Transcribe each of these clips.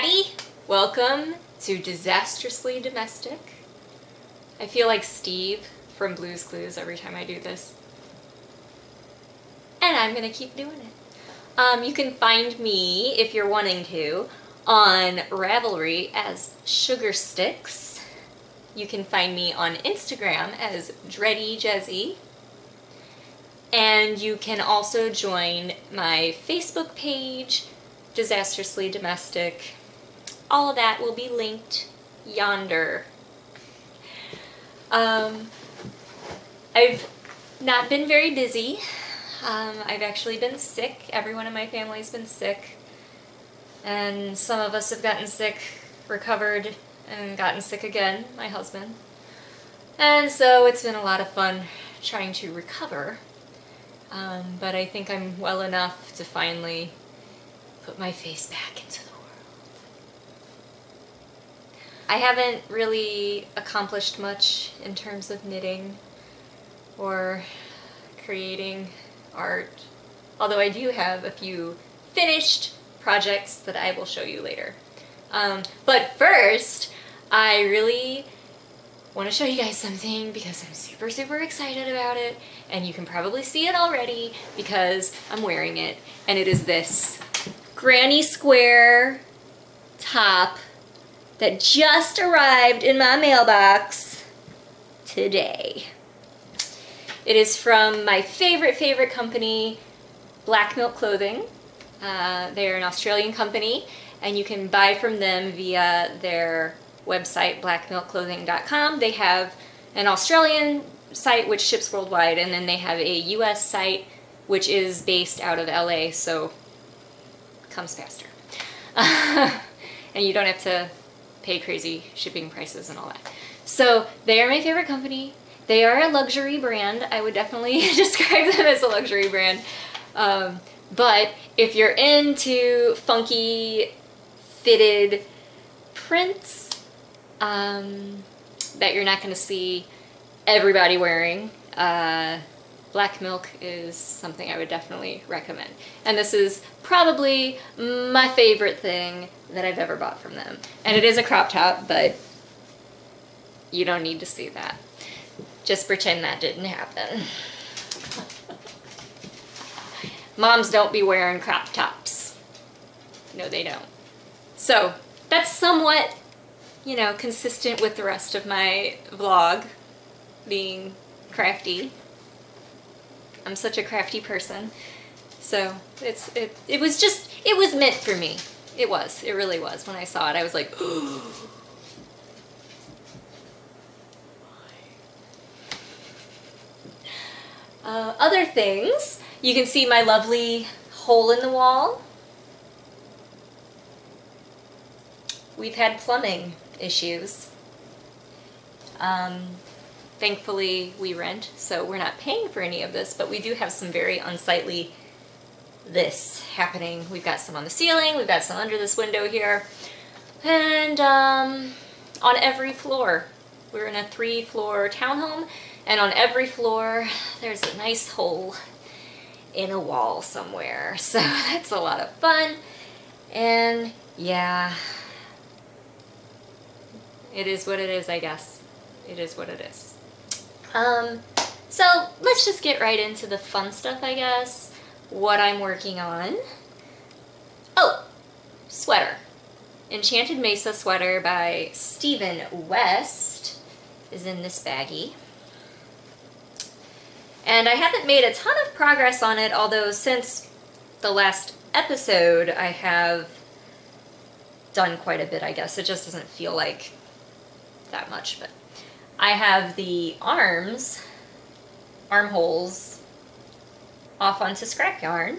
Daddy, welcome to Disastrously Domestic. I feel like Steve from Blue's Clues every time I do this. And I'm going to keep doing it. You can find me, if you're wanting to, on Ravelry as Sugar Sticks. You can find me on Instagram as Dready Jezzy. And you can also join my Facebook page, Disastrously Domestic. All of that will be linked yonder. I've not been very busy. I've actually been sick. Everyone in my family's been sick. And some of us have gotten sick, recovered, and gotten sick again, my husband. And so it's been a lot of fun trying to recover. But I think I'm well enough to finally put my face back into the world. I haven't really accomplished much in terms of knitting or creating art, although I do have a few finished projects that I will show you later. But first, I really want to show you guys something because I'm super excited about it, and you can probably see it already because I'm wearing it, and it is this Granny Square top that just arrived in my mailbox today. It is from my favorite company, Black Milk Clothing. They're an Australian company, and you can buy from them via their website, blackmilkclothing.com. They have an Australian site which ships worldwide, and then they have a US site which is based out of LA, so it comes faster. And you don't have to pay crazy shipping prices and all that. So they are my favorite company. They are a luxury brand. I would definitely describe them as a luxury brand. But if you're into funky fitted prints that you're not going to see everybody wearing, Black Milk is something I would definitely recommend. And this is probably my favorite thing that I've ever bought from them. And it is a crop top, but you don't need to see that. Just pretend that didn't happen. Moms don't be wearing crop tops. No, they don't. So that's somewhat, consistent with the rest of my vlog, being crafty. I'm such a crafty person. So it was meant for me. It really was. When I saw it, I was like, other things, you can see my lovely hole in the wall. We've had plumbing issues. Thankfully, we rent, so we're not paying for any of this, but we do have some very unsightly this happening. We've got some on the ceiling, we've got some under this window here, and on every floor. We're in a 3-floor townhome, and on every floor there's a nice hole in a wall somewhere. So that's a lot of fun, and yeah, it is what it is, I guess. It is what it is. So let's just get right into the fun stuff, I guess. What I'm working on. Oh, sweater. Enchanted Mesa sweater by Stephen West is in this baggie. And I haven't made a ton of progress on it, although since the last episode I have done quite a bit, I guess. It just doesn't feel like that much, but I have the armholes off onto scrap yarn,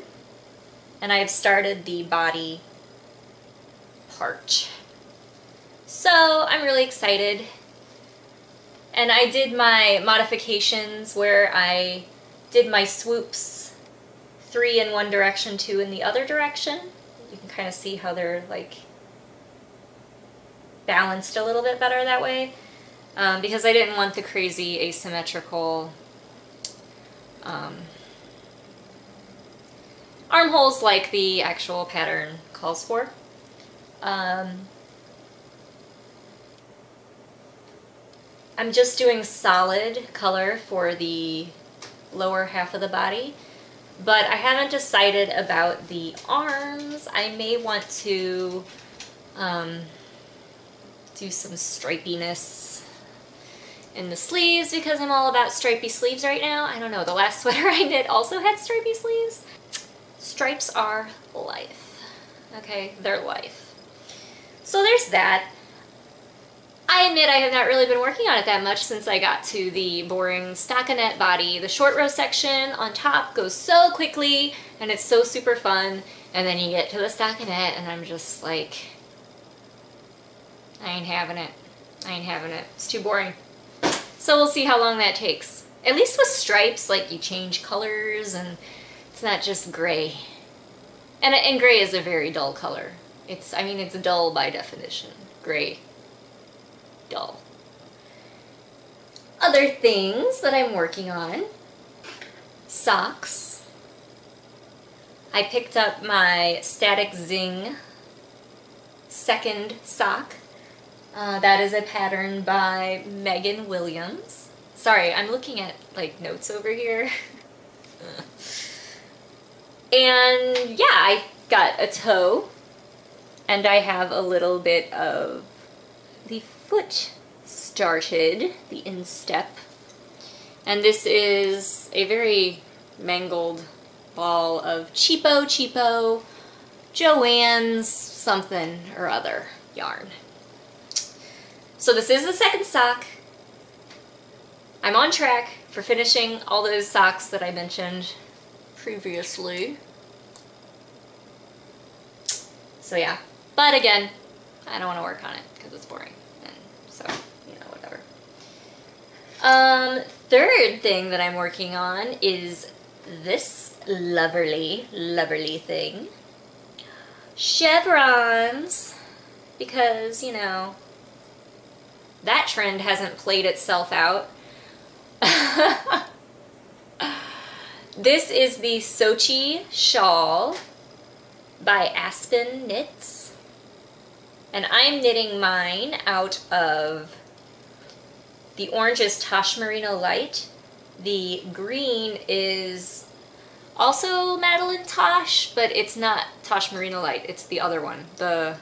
and I have started the body part. So I'm really excited. And I did my modifications where I did my swoops 3 in one direction, 2 in the other direction. You can kind of see how they're like balanced a little bit better that way, because I didn't want the crazy asymmetrical armholes like the actual pattern calls for. I'm just doing solid color for the lower half of the body, but I haven't decided about the arms. I may want to do some stripiness in the sleeves because I'm all about stripy sleeves right now. I don't know, the last sweater I knit also had stripy sleeves. Stripes are life. Okay, they're life. So there's that. I admit I have not really been working on it that much since I got to the boring stockinette body. The short row section on top goes so quickly and it's so super fun, and then you get to the stockinette and I'm just like, I ain't having it. I ain't having it. It's too boring. So we'll see how long that takes. At least with stripes, like, you change colors and it's not just gray. And gray is a very dull color. It's dull by definition. Gray. Dull. Other things that I'm working on. Socks. I picked up my Static Zing second sock. That is a pattern by Megan Williams. Sorry, I'm looking at like notes over here. And yeah, I got a toe and I have a little bit of the foot started, the instep. And this is a very mangled ball of cheapo Joann's something or other yarn. So this is the second sock. I'm on track for finishing all those socks that I mentioned previously. So yeah, but again, I don't want to work on it because it's boring, and so, you know, whatever. Third thing that I'm working on is this lovely thing. Chevrons, because, you know, that trend hasn't played itself out. This is the Sochi shawl by Aspen Knits, and I'm knitting mine out of the orange is Tosh Merino Light, the green is also Madeline Tosh, but it's not Tosh Merino Light, it's the other one, the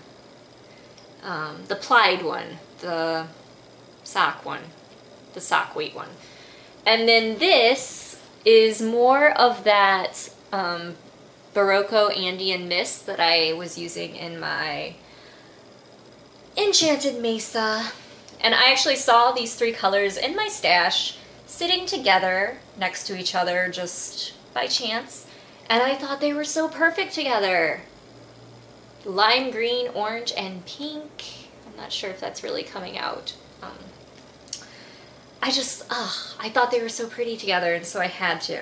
plied one, the sock one, the sock weight one. And then this is more of that Barocco Andean Mist that I was using in my Enchanted Mesa. And I actually saw these three colors in my stash sitting together next to each other just by chance, and I thought they were so perfect together. Lime green, orange, and pink. I'm not sure if that's really coming out. I thought they were so pretty together, and so I had to.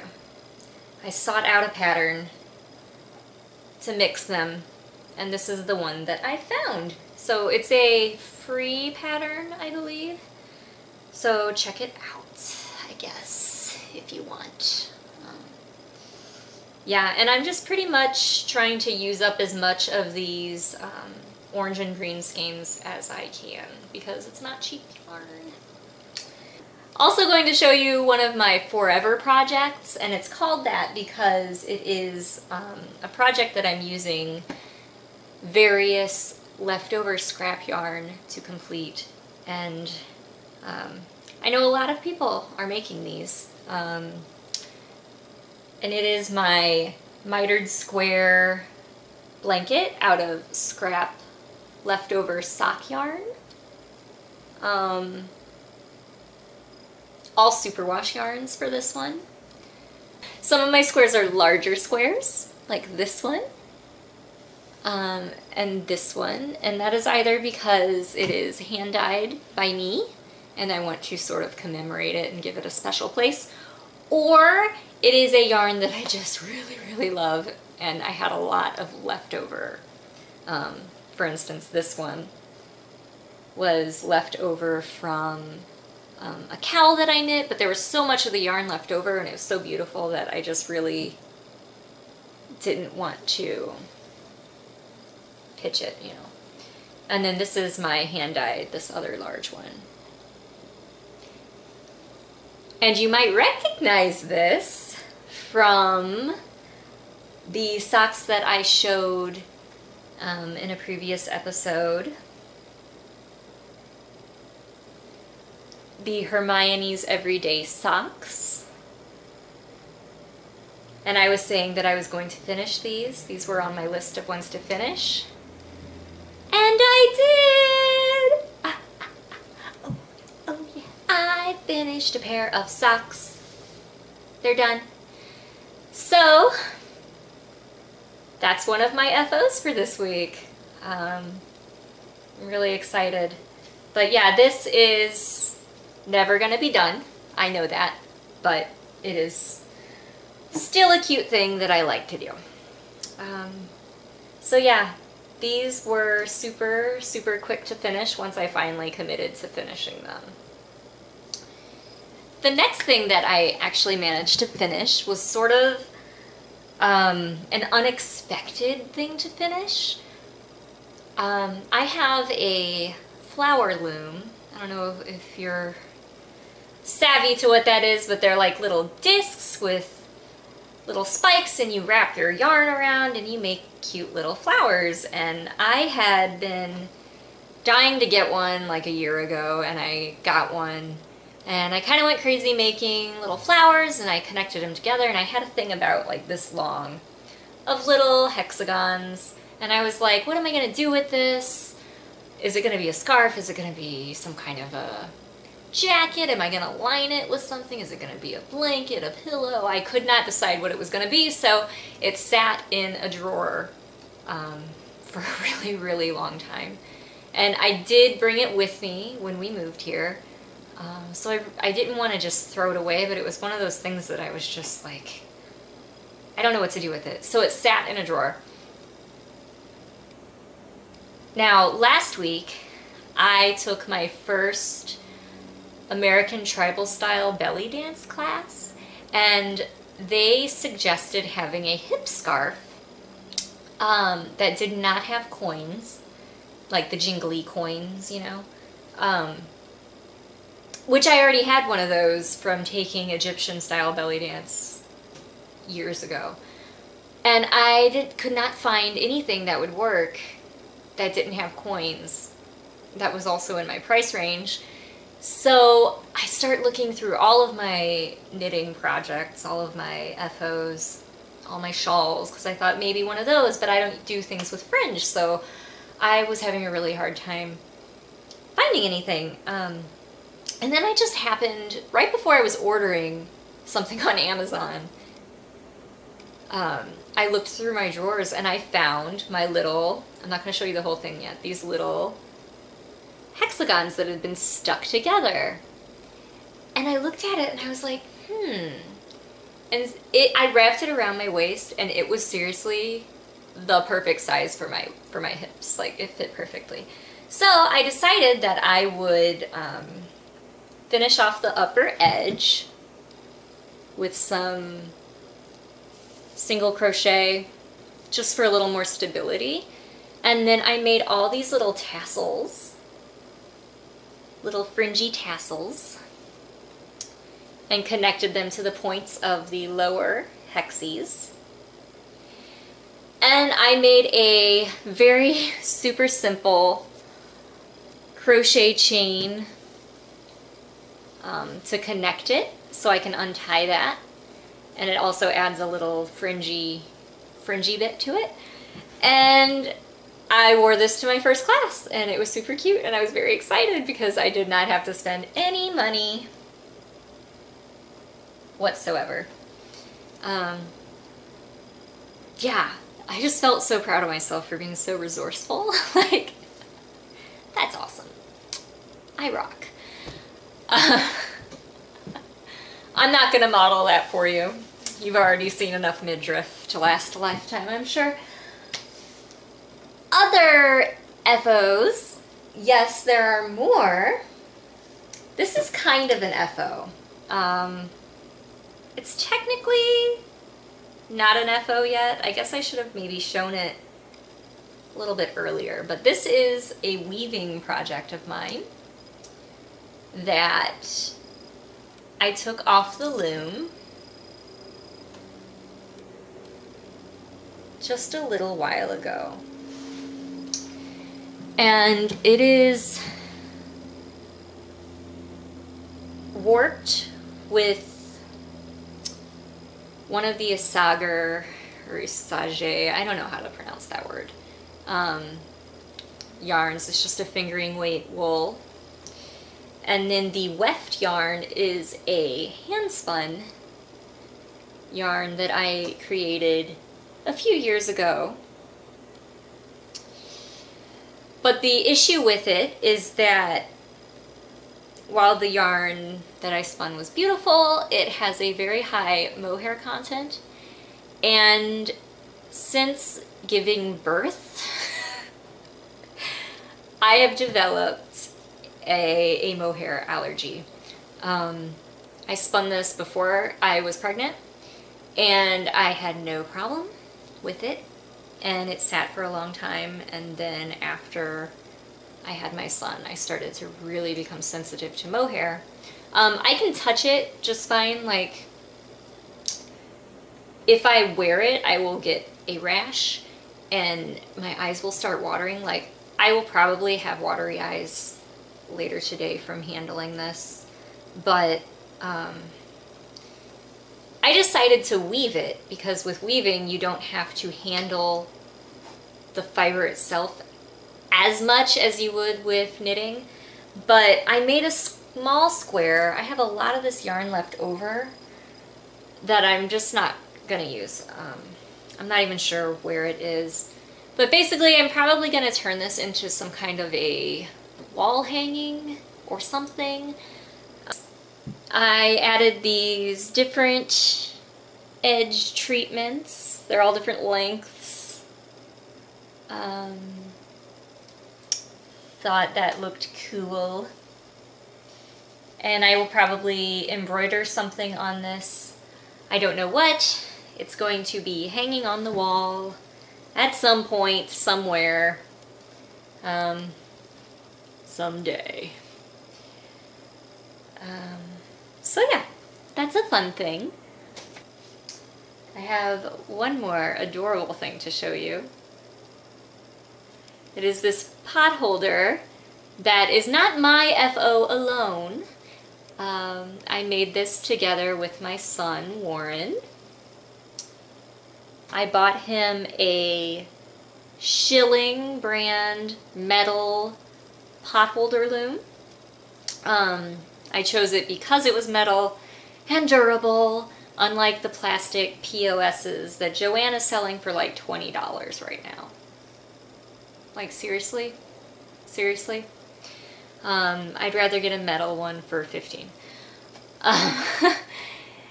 I sought out a pattern to mix them, and this is the one that I found. So it's a free pattern, I believe. So check it out, I guess, if you want. Yeah, and I'm just pretty much trying to use up as much of these orange and green skeins as I can, because it's not cheap yarn. Also going to show you one of my forever projects, and it's called that because it is a project that I'm using various leftover scrap yarn to complete, and I know a lot of people are making these, and it is my mitered square blanket out of scrap leftover sock yarn. All superwash yarns for this one. Some of my squares are larger squares, like this one, and this one, and that is either because it is hand-dyed by me, and I want to sort of commemorate it and give it a special place, or it is a yarn that I just really love, and I had a lot of leftover. For instance, this one was left over from a cowl that I knit, but there was so much of the yarn left over and it was so beautiful that I just really didn't want to pitch it, you know. And then this is my hand-dyed, this other large one. And you might recognize this from the socks that I showed in a previous episode. The Hermione's Everyday Socks. And I was saying that I was going to finish these. These were on my list of ones to finish. And I did! Oh yeah. I finished a pair of socks. They're done. So, that's one of my FOs for this week. I'm really excited. But yeah, this is never gonna be done. I know that. But it is still a cute thing that I like to do. So yeah, these were super, super quick to finish once I finally committed to finishing them. The next thing that I actually managed to finish was sort of an unexpected thing to finish. I have a flower loom. I don't know if you're savvy to what that is, but they're like little discs with little spikes, and you wrap your yarn around and you make cute little flowers. And I had been dying to get one like a year ago, and I got one, and I kind of went crazy making little flowers, and I connected them together, and I had a thing about like this long of little hexagons, and I was like, what am I gonna do with this? Is it gonna be a scarf? Is it gonna be some kind of a jacket? Am I gonna line it with something? Is it gonna be a blanket, a pillow? I could not decide what it was gonna be, so it sat in a drawer for a really, really long time. And I did bring it with me when we moved here, so I didn't want to just throw it away, but it was one of those things that I was just like, I don't know what to do with it. So it sat in a drawer. Now, last week, I took my first American Tribal Style belly dance class, and they suggested having a hip scarf that did not have coins, like the jingly coins, you know, which I already had one of those from taking Egyptian style belly dance years ago, and I could not find anything that would work that didn't have coins that was also in my price range. So I start looking through all of my knitting projects, all of my FOs, all my shawls, because I thought maybe one of those, but I don't do things with fringe, so I was having a really hard time finding anything. And then I just happened, right before I was ordering something on Amazon, I looked through my drawers and I found my little, I'm not going to show you the whole thing yet, these little hexagons that had been stuck together. And I looked at it and I was like, And I wrapped it around my waist, and it was seriously the perfect size for my hips. Like, it fit perfectly. So I decided that I would finish off the upper edge with some single crochet just for a little more stability. And then I made all these little tassels, little fringy tassels, and connected them to the points of the lower hexies. And I made a very super simple crochet chain to connect it, so I can untie that. And it also adds a little fringy bit to it. And I wore this to my first class, and it was super cute, and I was very excited because I did not have to spend any money whatsoever. Yeah, I just felt so proud of myself for being so resourceful. Like, that's awesome. I rock. I'm not gonna model that for you. You've already seen enough midriff to last a lifetime, I'm sure. Other FOs, yes, there are more. This is kind of an FO. It's technically not an FO yet. I guess I should have maybe shown it a little bit earlier. But this is a weaving project of mine that I took off the loom just a little while ago. And it is warped with one of the Isager or Isage, I don't know how to pronounce that word, yarns. It's just a fingering weight wool. And then the weft yarn is a hand spun yarn that I created a few years ago. But the issue with it is that while the yarn that I spun was beautiful, it has a very high mohair content. And since giving birth, I have developed a mohair allergy. I spun this before I was pregnant, and I had no problem with it. And it sat for a long time, and then after I had my son, I started to really become sensitive to mohair. I can touch it just fine. Like, if I wear it, I will get a rash, and my eyes will start watering. Like, I will probably have watery eyes later today from handling this, but I decided to weave it because with weaving you don't have to handle the fiber itself as much as you would with knitting. But I made a small square. I have a lot of this yarn left over that I'm just not gonna use. I'm not even sure where it is. But basically I'm probably gonna turn this into some kind of a wall hanging or something. I added these different edge treatments. They're all different lengths. Thought that looked cool. And I will probably embroider something on this. I don't know what. It's going to be hanging on the wall at some point, somewhere, someday. So yeah, that's a fun thing. I have one more adorable thing to show you. It is this pot holder that is not my FO alone. I made this together with my son, Warren. I bought him a Schilling brand metal pot holder loom. I chose it because it was metal and durable, unlike the plastic POSs that Joann is selling for like $20 right now. Like, seriously? Seriously? I'd rather get a metal one for $15.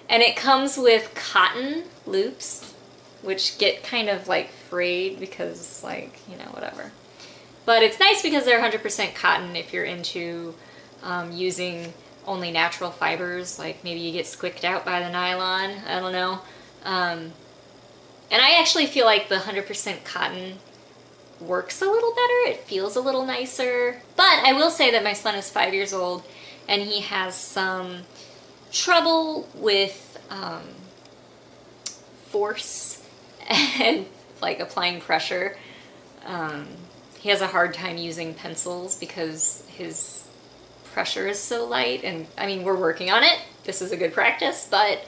And it comes with cotton loops, which get kind of like frayed because, like, you know, whatever. But it's nice because they're 100% cotton if you're into using only natural fibers. Like, maybe you get squicked out by the nylon, I don't know. And I actually feel like the 100% cotton works a little better. It feels a little nicer. But I will say that my son is 5 years old and he has some trouble with force and like applying pressure. He has a hard time using pencils because his pressure is so light, and I mean, we're working on it. This is a good practice, but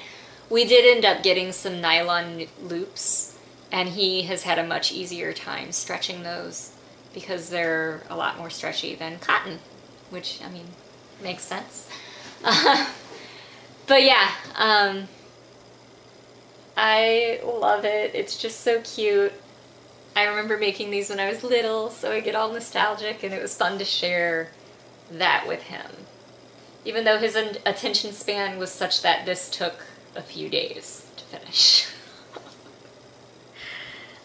we did end up getting some nylon loops, and he has had a much easier time stretching those because they're a lot more stretchy than cotton, which, I mean, makes sense. But yeah, I love it. It's just so cute. I remember making these when I was little, so I get all nostalgic, and it was fun to share that with him. Even though his attention span was such that this took a few days to finish.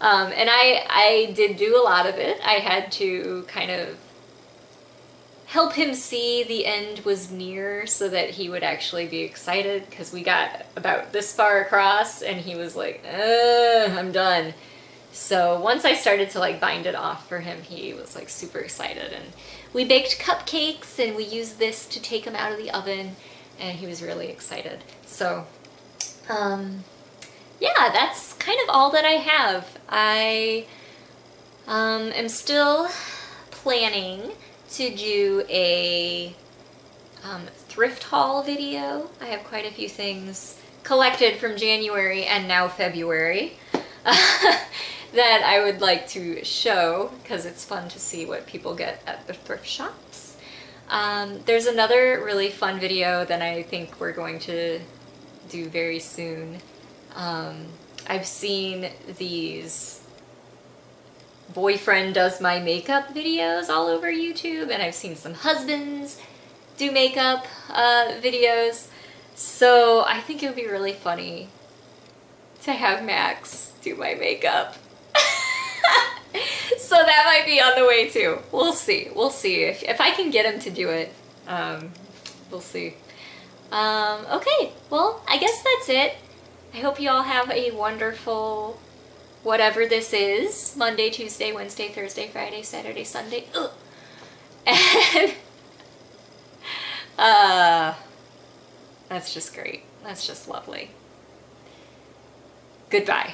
And I did do a lot of it. I had to kind of help him see the end was near so that he would actually be excited, because we got about this far across and he was like, I'm done. So once I started to like bind it off for him, he was like super excited, and we baked cupcakes and we used this to take them out of the oven, and he was really excited. So yeah, that's kind of all that I have. I am still planning to do a thrift haul video. I have quite a few things collected from January and now February that I would like to show, because it's fun to see what people get at the thrift shops. There's another really fun video that I think we're going to do very soon. I've seen these boyfriend does my makeup videos all over YouTube, and I've seen some husbands do makeup videos. So I think it would be really funny to have Max do my makeup. So that might be on the way too. We'll see. We'll see if I can get him to do it. We'll see. Okay, well, I guess that's it. I hope you all have a wonderful whatever this is. Monday, Tuesday, Wednesday, Thursday, Friday, Saturday, Sunday. Ugh. And that's just great. That's just lovely. Goodbye.